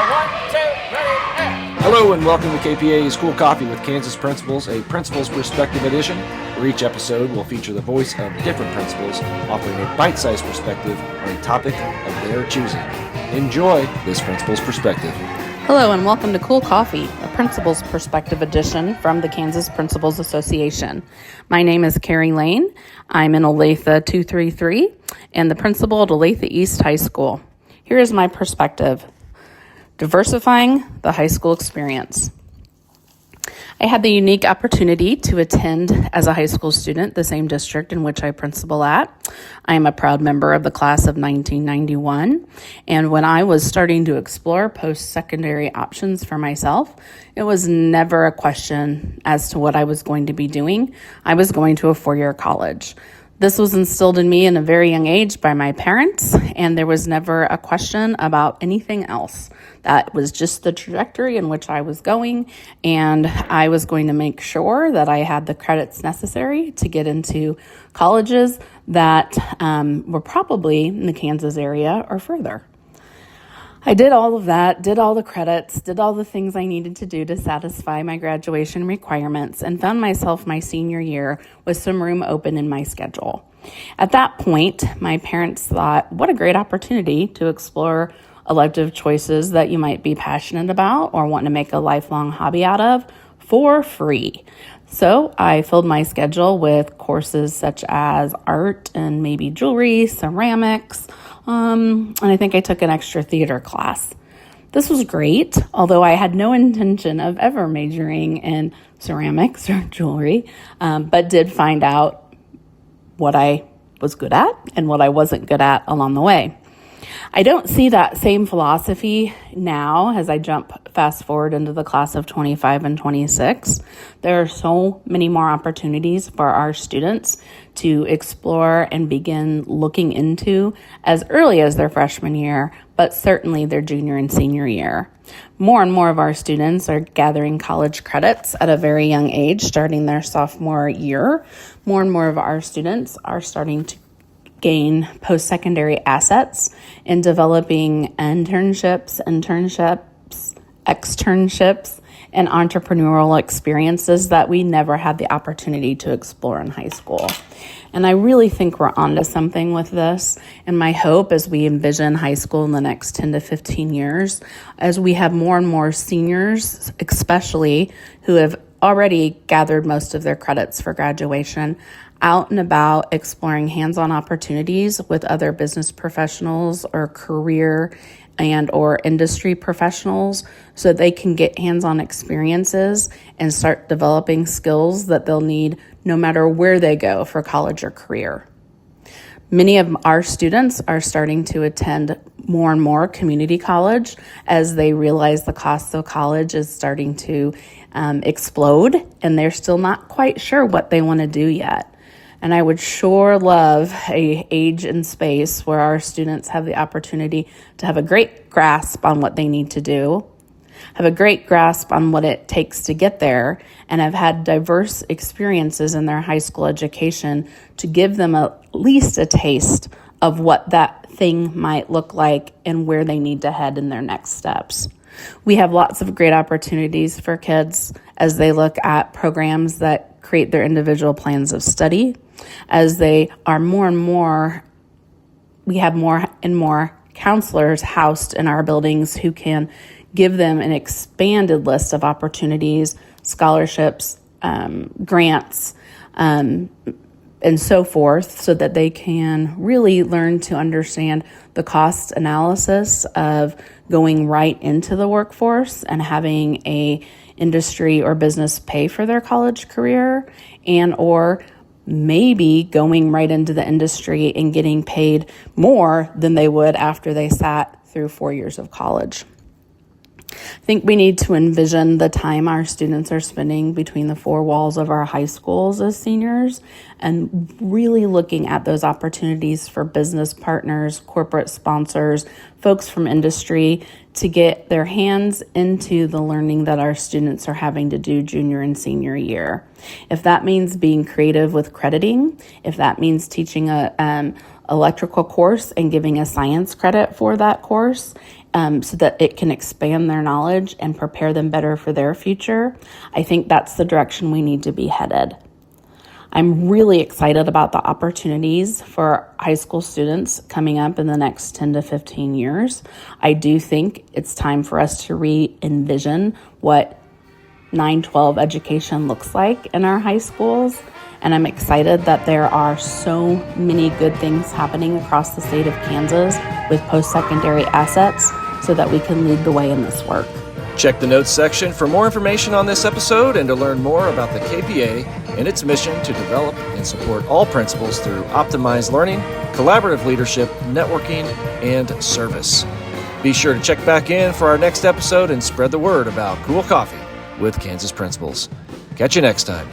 1, 2, ready, and... Hello and welcome to KPA's Cool Coffee with Kansas Principals, a Principals Perspective edition, where each episode will feature the voice of different principals offering a bite-sized perspective on a topic of their choosing. Enjoy this Principals Perspective. Hello and welcome to Cool Coffee, a Principals Perspective edition from the Kansas Principals Association. My name is Kerry Lane. I'm in Olathe 233 and the principal at Olathe East High School. Here is my perspective: diversifying the high school experience. I had the unique opportunity to attend as a high school student the same district in which I principal at. I am a proud member of the class of 1991, and when I was starting to explore post-secondary options for myself, it was never a question as to what I was going to be doing. I was going to a four-year college. This was instilled in me in a very young age by my parents, and there was never a question about anything else. That was just the trajectory in which I was going, and I was going to make sure that I had the credits necessary to get into colleges that were probably in the Kansas area or further. I did all of that, did all the credits, did all the things I needed to do to satisfy my graduation requirements, and found myself my senior year with some room open in my schedule. At that point, my parents thought, what a great opportunity to explore elective choices that you might be passionate about or want to make a lifelong hobby out of for free. So I filled my schedule with courses such as art and maybe jewelry, ceramics, and I think I took an extra theater class. This was great, although I had no intention of ever majoring in ceramics or jewelry, but did find out what I was good at and what I wasn't good at along the way. I don't see that same philosophy now as I fast forward into the class of 25 and 26. There are so many more opportunities for our students to explore and begin looking into as early as their freshman year, but certainly their junior and senior year. More and more of our students are gathering college credits at a very young age, starting their sophomore year. More and more of our students are starting to gain post-secondary assets in developing internships, externships, and entrepreneurial experiences that we never had the opportunity to explore in high school. And I really think we're onto something with this. And my hope as we envision high school in the next 10 to 15 years, as we have more and more seniors, especially who have already gathered most of their credits for graduation, out and about exploring hands-on opportunities with other business professionals or career and or industry professionals so they can get hands-on experiences and start developing skills that they'll need no matter where they go for college or career. Many of our students are starting to attend more and more community college as they realize the cost of college is starting to explode, and they're still not quite sure what they want to do yet. And I would sure love a age and space where our students have the opportunity to have a great grasp on what they need to do, have a great grasp on what it takes to get there, and have had diverse experiences in their high school education to give them at least a taste of what that thing might look like and where they need to head in their next steps. We have lots of great opportunities for kids as they look at programs that create their individual plans of study. As they are more and more, we have more and more counselors housed in our buildings who can give them an expanded list of opportunities, scholarships, grants, and so forth, so that they can really learn to understand the cost analysis of going right into the workforce and having a industry or business pay for their college career, and or maybe going right into the industry and getting paid more than they would after they sat through 4 years of college. I think we need to envision the time our students are spending between the four walls of our high schools as seniors and really looking at those opportunities for business partners, corporate sponsors, folks from industry to get their hands into the learning that our students are having to do junior and senior year. If that means being creative with crediting, if that means teaching a electrical course and giving a science credit for that course so that it can expand their knowledge and prepare them better for their future. I think that's the direction we need to be headed. I'm really excited about the opportunities for high school students coming up in the next 10 to 15 years. I do think it's time for us to re-envision what 9-12 education looks like in our high schools. And I'm excited that there are so many good things happening across the state of Kansas with post-secondary assets so that we can lead the way in this work. Check the notes section for more information on this episode and to learn more about the KPA and its mission to develop and support all principals through optimized learning, collaborative leadership, networking, and service. Be sure to check back in for our next episode and spread the word about cool coffee with Kansas principals. Catch you next time.